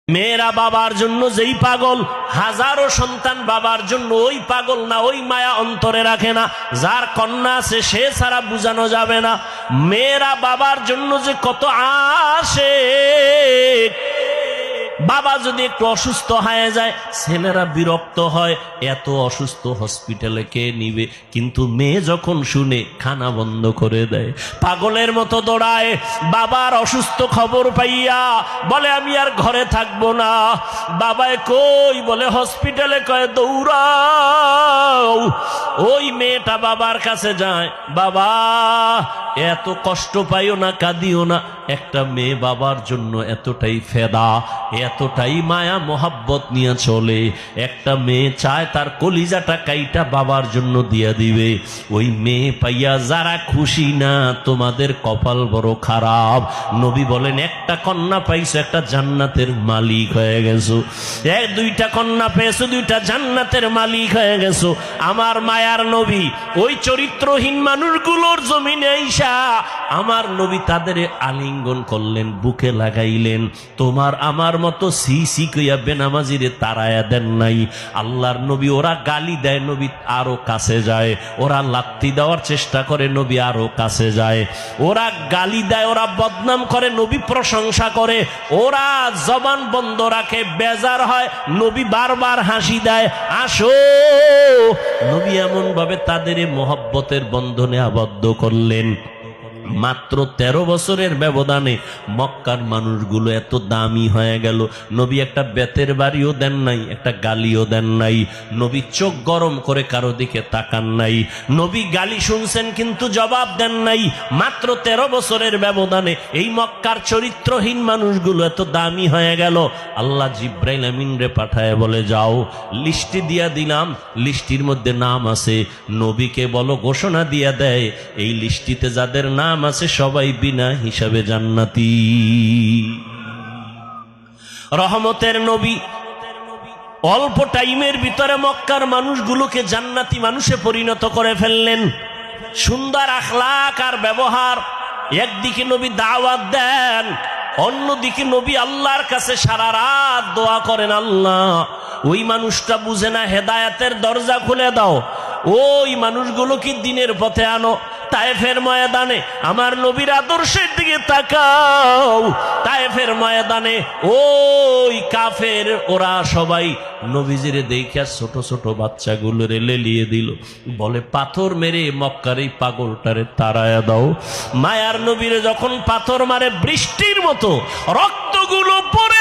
মেয়েরা বাবার জন্য যেই পাগল, হাজারো সন্তান বাবার জন্য ওই পাগল না, ওই মায়া অন্তরে রাখে না। যার কন্যা আছে সে ছাড়া বুঝানো যাবে না। মেয়েরা বাবার জন্য যে কত আসে, বাবা যদি একটু অসুস্থ হয়ে যায় ছেলেরা বিরক্ত হয়, এত অসুস্থ হসপিটালে কে নিবে। কিন্তু মেয়ে যখন শুনে খানা বন্ধ করে দেয়, পাগলের মতো দৌড়ায়। বাবার অসুস্থ খবর পাইয়া বলে আমি আর ঘরে থাকবো না। বাবায় কই, বলে হসপিটালে। কয় দৌড়াও। ওই মেয়েটা বাবার কাছে যায়, বাবা এত কষ্ট পাইও না, কাঁদিও না। একটা মেয়ে বাবার জন্য এতটাই ফেদা, এতটাই মায়া মোহাব্বত নিয়ে চলে। একটা মেয়ে চায় তার কলিজাটা কাইটা বাবার জন্য দিয়া দিবে। ওই মেয়ে পাইয়া যারা খুশি না, তোমাদের কপাল বড় খারাপ। নবী বলেন একটা কন্যা পাইছো, একটা জান্নাতের মালিক হয়ে গেছো। দুইটা কন্যা পেয়েছো, দুইটা জান্নাতের মালিক হয়ে গেছো। আমার মায়ার নবী ওই চরিত্রহীন মানুষগুলোর জমিনে আইসা আমার নবী তাদের আলিঙ্গন করলেন, বুকে লাগাইলেন। তোমার আমার মতো সি সি কইয়া বেনামাজিরে তারায়া দেন নাই। আল্লাহর নবী ওরা গালি দেয়, নবী আরো কাছে যায়। ওরা লাত্তি দেওয়ার চেষ্টা করে, নবী আরো কাছে যায়। ওরা গালি দেয়, ওরা বদনাম করে, নবী প্রশংসা করে। ওরা জবান বন্ধ রাখে, বেজার হয়, নবী বারবার হাসি দেয়, আসো। নবী এমন ভাবে তাদের মোহব্বতের বন্ধনে আবদ্ধ করলেন। মাত্র 13 বছরের ব্যবধানে মক্কার মানুষগুলো এত দামি হয়ে গেল। নবী একটা বেতের বাড়িও দেন নাই, একটা গালিও দেন নাই। নবী চোখ গরম করে কারো দিকে তাকান নাই। নবী গালি শুনছেন কিন্তু জবাব দেন নাই। মাত্র 13 বছরের ব্যবধানে এই মক্কার চরিত্রহীন মানুষগুলো এত দামি হয়ে গেল। আল্লাহ জিব্রাইল আমিন রে পাঠায় বলে, যাও লিস্টি দিয়া দিলাম, লিস্টির মধ্যে নাম আছে। নবীকে বলো ঘোষণা দিয়া দেয়, এই লিস্টিতে যাদের নাম আছে সবাই বিনা হিসাবে জান্নাতি। রহমতের নবী অল্প টাইমের ভিতরে মক্কার মানুষগুলোকে জান্নাতি মানুষে পরিণত করে ফেললেন। সুন্দর আখলাক আর ব্যবহার। একদিকে নবী দাওয়াত দেন, অন্যদিকে নবী আল্লাহর কাছে সারা রাত দোয়া করেন, আল্লাহ ওই মানুষটা বুঝে না, হেদায়েতের দরজা খুলে দাও, ওই মানুষগুলো কি দিনের পথে আনো। তায়েফের ময়দানে আমার নবীর আদর্শের দিকে তাকাও। তায়েফের ময়দানে ওই কাফের ওরা সবাই নবীজিরে দেখে ছোট ছোট বাচ্চাগুলোরে লেলিয়ে দিল, বলে পাথর মেরে মক্কার এই পাগলটারে তাড়ায়া দাও। মায়ার নবীরে যখন পাথর মারে বৃষ্টির মতো রক্তগুলো পড়ে